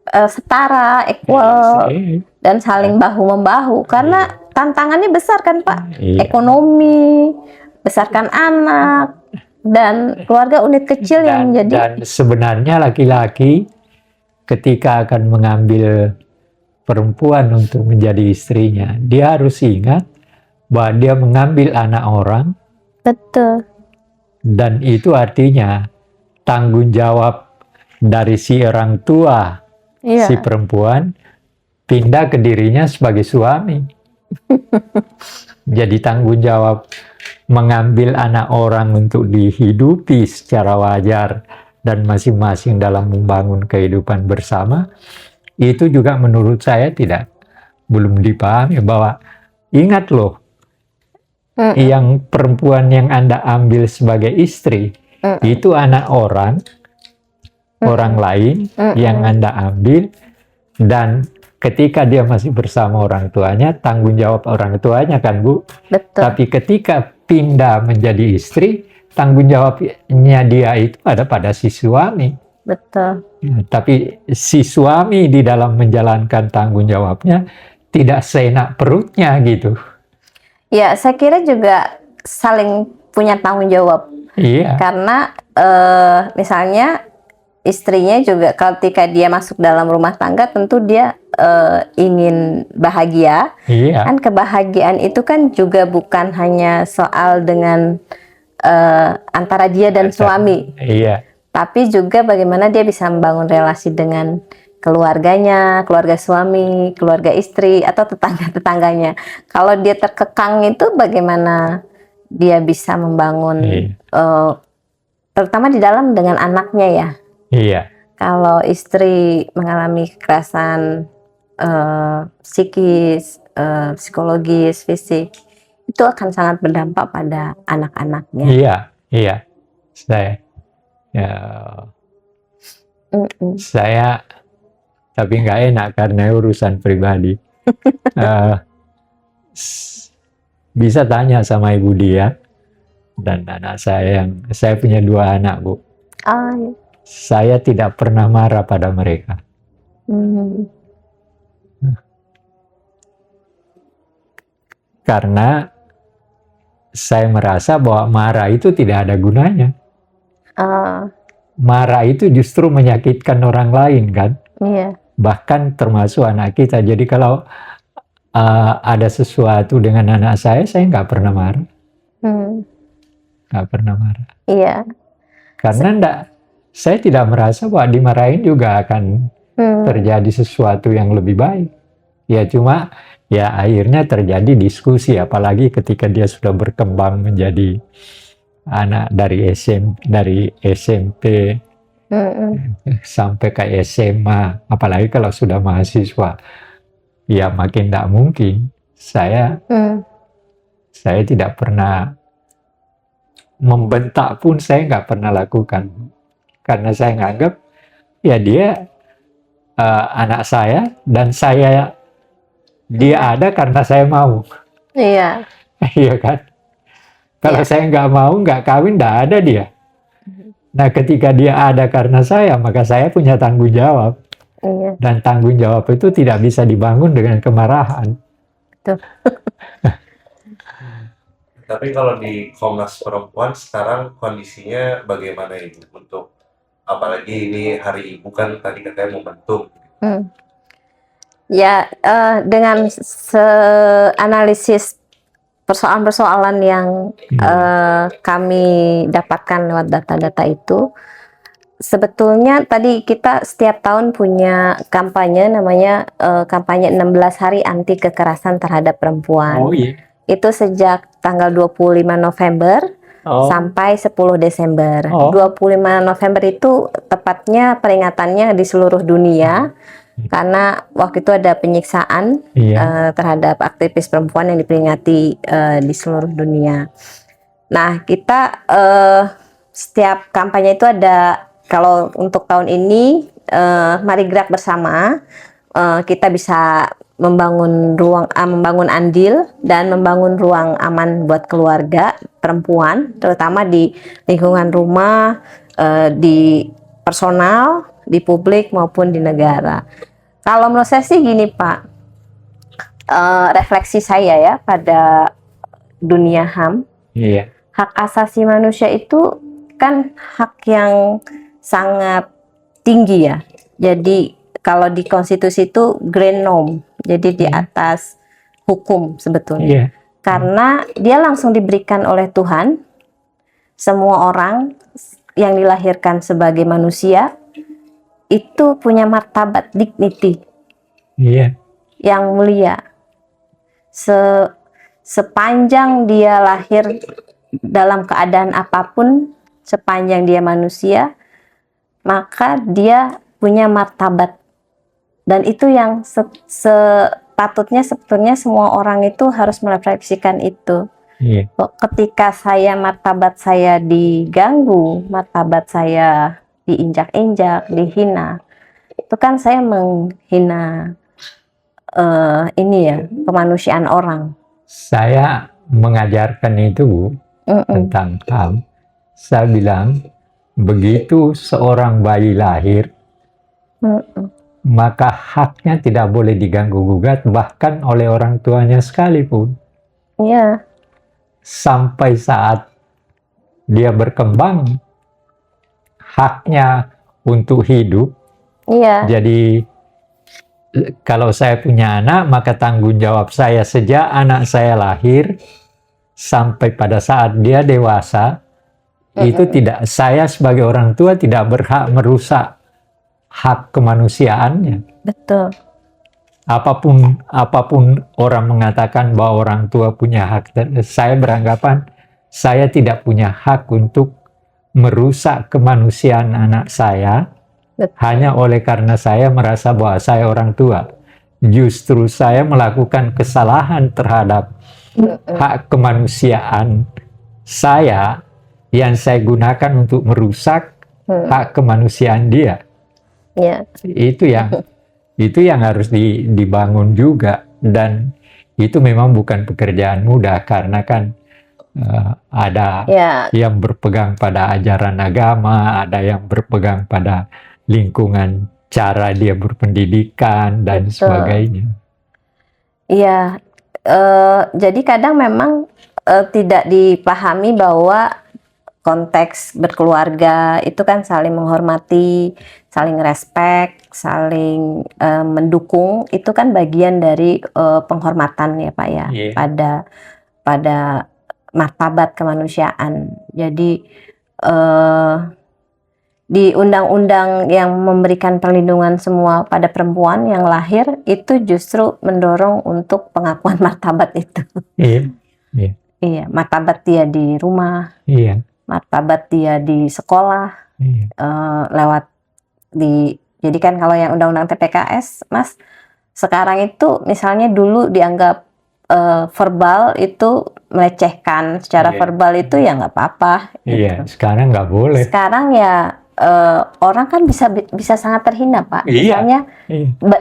setara, equal, dan saling bahu-membahu. Karena tantangannya besar kan Pak. Ekonomi, besarkan anak, dan keluarga unit kecil yang menjadi. Dan sebenarnya laki-laki ketika akan mengambil perempuan untuk menjadi istrinya, dia harus ingat bahwa dia mengambil anak orang. Betul. Dan itu artinya tanggung jawab dari si orang tua si perempuan pindah ke dirinya sebagai suami. Jadi tanggung jawab mengambil anak orang untuk dihidupi secara wajar dan masing-masing dalam membangun kehidupan bersama, itu juga menurut saya belum dipahami bahwa ingat loh, yang perempuan yang Anda ambil sebagai istri Itu anak orang lain yang Anda ambil, dan ketika dia masih bersama orang tuanya, tanggung jawab orang tuanya kan, Bu. Betul. Tapi ketika pindah menjadi istri, tanggung jawabnya dia itu ada pada si suami. Betul. Tapi si suami di dalam menjalankan tanggung jawabnya tidak seenak perutnya gitu. Ya, saya kira juga saling punya tanggung jawab. Iya. Karena misalnya istrinya juga ketika dia masuk dalam rumah tangga, tentu dia ingin bahagia. Iya. Kan kebahagiaan itu kan juga bukan hanya soal dengan antara dia dan suami. Iya. Tapi juga bagaimana dia bisa membangun relasi dengan keluarganya, keluarga suami, keluarga istri, atau tetangga-tetangganya. Kalau dia terkekang itu bagaimana dia bisa membangun, terutama di dalam dengan anaknya ya. Iya. Kalau istri mengalami kekerasan psikis, psikologis, fisik, itu akan sangat berdampak pada anak-anaknya. Iya, iya. Saya tapi nggak enak karena urusan pribadi. Bisa tanya sama ibu dia dan anak saya punya 2 anak, Bu. Iya. Saya tidak pernah marah pada mereka. Karena saya merasa bahwa marah itu tidak ada gunanya. Marah itu justru menyakitkan orang lain kan. Iya. Bahkan termasuk anak kita. Jadi kalau ada sesuatu dengan anak saya nggak pernah marah. Nggak pernah marah. Iya. Karena saya tidak merasa bahwa dimarahin juga akan terjadi sesuatu yang lebih baik. Ya cuma ya akhirnya terjadi diskusi, apalagi ketika dia sudah berkembang menjadi anak dari SMP sampai ke SMA, apalagi kalau sudah mahasiswa, ya makin tidak mungkin. Saya tidak pernah membentak pun, saya nggak pernah lakukan, karena saya nganggap ya dia anak saya dan dia ada karena saya mau. Iya. Iya kan? Kalau saya nggak mau, nggak kawin, nggak ada dia. Nah, ketika dia ada karena saya, maka saya punya tanggung jawab. Iya. Dan tanggung jawab itu tidak bisa dibangun dengan kemarahan. Betul. Tapi kalau di Komnas Perempuan sekarang kondisinya bagaimana Ibu? Untuk apalagi ini Hari Ibu kan tadi katanya momentum. Ya, dengan analisis persoalan-persoalan yang kami dapatkan lewat data-data itu, sebetulnya tadi kita setiap tahun punya kampanye namanya kampanye 16 hari anti kekerasan terhadap perempuan. Oh iya. Itu sejak tanggal 25 November sampai 10 Desember. 25 November itu tepatnya peringatannya di seluruh dunia. Karena waktu itu ada penyiksaan terhadap aktivis perempuan yang diperingati di seluruh dunia. Nah, kita setiap kampanye itu ada, kalau untuk tahun ini, mari gerak bersama, kita bisa membangun andil dan membangun ruang aman buat keluarga perempuan, terutama di lingkungan rumah, di personal, di publik maupun di negara. Kalau menurut saya sih gini Pak, refleksi saya ya pada dunia HAM, hak asasi manusia itu kan hak yang sangat tinggi ya. Jadi kalau di konstitusi itu grand norm, jadi di atas hukum sebetulnya. Karena dia langsung diberikan oleh Tuhan, semua orang yang dilahirkan sebagai manusia itu punya martabat, dignity yang mulia. Sepanjang dia lahir dalam keadaan apapun, sepanjang dia manusia, maka dia punya martabat. Dan itu yang sepatutnya sebetulnya semua orang itu harus merefleksikan itu. Iya. Ketika martabat saya diganggu, martabat saya diinjak-injak, dihina, itu kan saya menghina ini ya, kemanusiaan orang. Saya mengajarkan itu, Bu, tentang HAM. Saya bilang, begitu seorang bayi lahir, maka haknya tidak boleh diganggu-gugat, bahkan oleh orang tuanya sekalipun. Iya. Sampai saat dia berkembang, haknya untuk hidup. Iya. Jadi kalau saya punya anak, maka tanggung jawab saya sejak anak saya lahir sampai pada saat dia dewasa, itu tidak, saya sebagai orang tua tidak berhak merusak hak kemanusiaannya. Betul. Apapun orang mengatakan bahwa orang tua punya hak, saya beranggapan saya tidak punya hak untuk merusak kemanusiaan anak saya. Betul. Hanya oleh karena saya merasa bahwa saya orang tua. Justru saya melakukan kesalahan terhadap hak kemanusiaan saya yang saya gunakan untuk merusak hak kemanusiaan dia. Ya. Itu yang harus dibangun juga, dan itu memang bukan pekerjaan mudah karena kan ada yang berpegang pada ajaran agama, ada yang berpegang pada lingkungan cara dia berpendidikan dan sebagainya. Iya, jadi kadang memang tidak dipahami bahwa konteks berkeluarga itu kan saling menghormati, saling respect, saling mendukung, itu kan bagian dari penghormatan ya Pak ya, pada martabat kemanusiaan. Jadi di undang-undang yang memberikan perlindungan semua pada perempuan yang lahir itu justru mendorong untuk pengakuan martabat itu. Iya, martabat dia di rumah, martabat dia di sekolah, lewat jadi kan kalau yang undang-undang TPKS, Mas, sekarang itu misalnya dulu dianggap verbal itu melecehkan, secara verbal itu ya nggak apa-apa. Iya, sekarang nggak boleh. Sekarang ya orang kan bisa sangat terhina Pak, misalnya,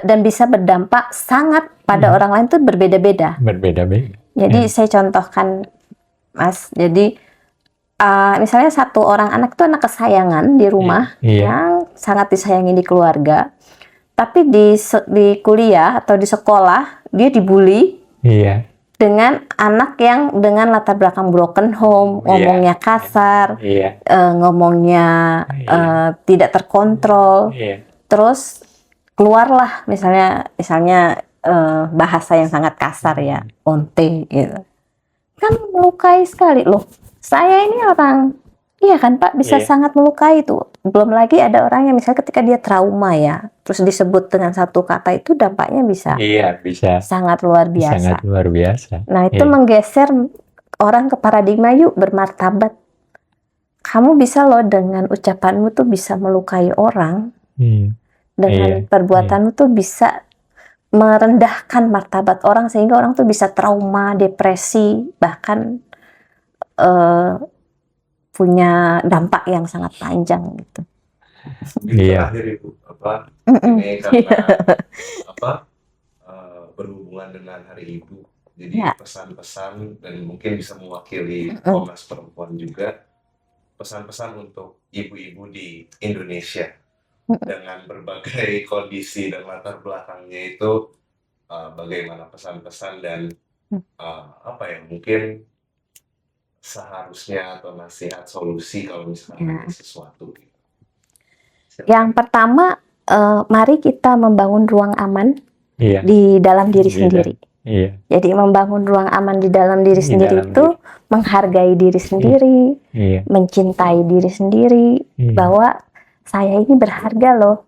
dan bisa berdampak sangat pada orang lain tuh berbeda-beda. Jadi saya contohkan Mas, jadi misalnya satu orang anak itu anak kesayangan di rumah, yang sangat disayangi di keluarga, tapi di kuliah atau di sekolah dia dibully dengan anak yang dengan latar belakang broken home, ngomongnya kasar, ngomongnya tidak terkontrol, terus keluarlah misalnya bahasa yang sangat kasar ya, onte gitu, kan melukai sekali loh. Saya ini orang, iya kan Pak, bisa sangat melukai itu. Belum lagi ada orang yang misalnya ketika dia trauma ya, terus disebut dengan satu kata itu dampaknya bisa sangat luar biasa. Nah itu menggeser orang ke paradigma yuk bermartabat. Kamu bisa loh dengan ucapanmu tuh bisa melukai orang, dengan perbuatanmu tuh bisa merendahkan martabat orang sehingga orang tuh bisa trauma, depresi, bahkan punya dampak yang sangat panjang gitu. Terakhir Ibu, ini karena berhubungan dengan Hari Ibu, jadi pesan-pesan dan mungkin bisa mewakili Komnas Perempuan juga, pesan-pesan untuk ibu-ibu di Indonesia dengan berbagai kondisi dan latar belakangnya itu, bagaimana pesan-pesan dan mungkin seharusnya atau nasihat solusi kalau misalnya ada sesuatu. Yang pertama, mari kita membangun ruang aman di dalam diri sendiri. Jadi membangun ruang aman di dalam diri sendiri itu menghargai diri sendiri, mencintai diri sendiri, bahwa saya ini berharga loh.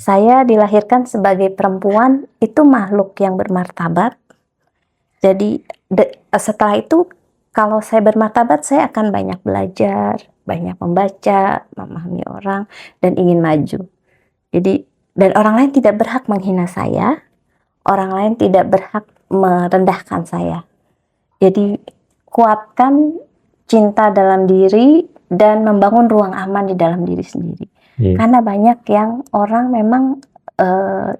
Saya dilahirkan sebagai perempuan, itu makhluk yang bermartabat. Jadi setelah itu kalau saya bermartabat, saya akan banyak belajar, banyak membaca, memahami orang, dan ingin maju. Jadi, dan orang lain tidak berhak menghina saya, orang lain tidak berhak merendahkan saya. Jadi, kuatkan cinta dalam diri dan membangun ruang aman di dalam diri sendiri. Iya. Karena banyak yang orang memang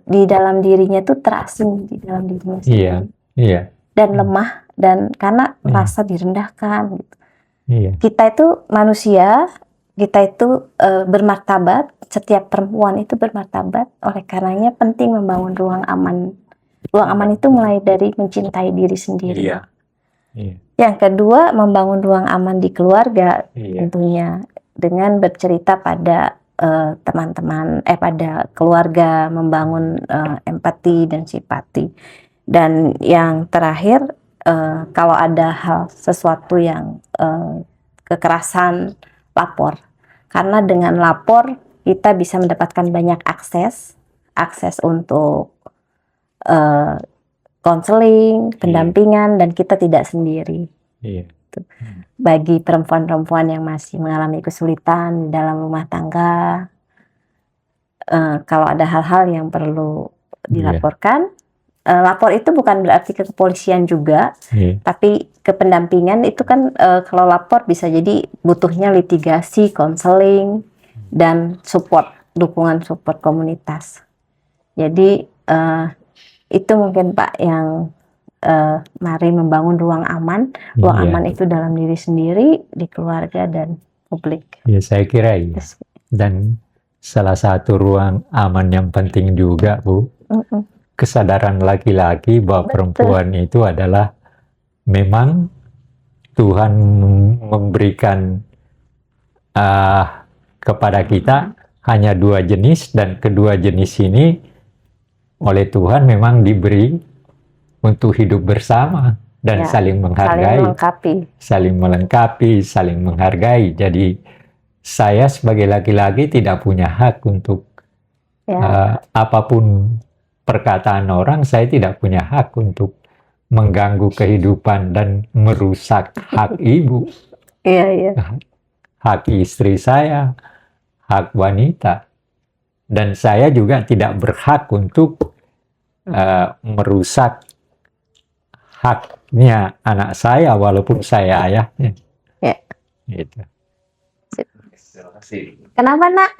di dalam dirinya tuh terasing di dalam dirinya Iya. sendiri Iya. dan lemah, dan karena Iya. merasa direndahkan gitu. Iya. Kita itu manusia, kita itu bermartabat, setiap perempuan itu bermartabat, oleh karenanya penting membangun ruang aman. Ruang aman itu mulai dari mencintai diri sendiri. Iya. Iya. Yang kedua, membangun ruang aman di keluarga, Iya. tentunya dengan bercerita pada teman-teman, pada keluarga, membangun empati dan simpati. Dan yang terakhir, kalau ada hal sesuatu yang kekerasan, lapor. Karena dengan lapor kita bisa mendapatkan banyak akses untuk konseling, pendampingan, dan kita tidak sendiri. Iya. Bagi perempuan-perempuan yang masih mengalami kesulitan dalam rumah tangga, kalau ada hal-hal yang perlu dilaporkan, lapor itu bukan berarti ke kepolisian juga, tapi ke pendampingan itu kan kalau lapor bisa jadi butuhnya litigasi, konseling, dan dukungan support komunitas. Jadi itu mungkin Pak yang mari membangun ruang aman. Ruang aman itu dalam diri sendiri, di keluarga, dan publik. Ya, saya kira iya. Dan salah satu ruang aman yang penting juga, Bu, kesadaran laki-laki bahwa perempuan itu adalah memang Tuhan memberikan kepada kita hanya 2 jenis, dan kedua jenis ini oleh Tuhan memang diberi untuk hidup bersama dan saling menghargai, saling melengkapi, saling menghargai. Jadi saya sebagai laki-laki tidak punya hak untuk apapun perkataan orang, saya tidak punya hak untuk mengganggu kehidupan dan merusak hak ibu, hak istri saya, hak wanita. Dan saya juga tidak berhak untuk merusak haknya anak saya walaupun saya ayahnya. Ya. Gitu. Terima kasih. Kenapa, Nak?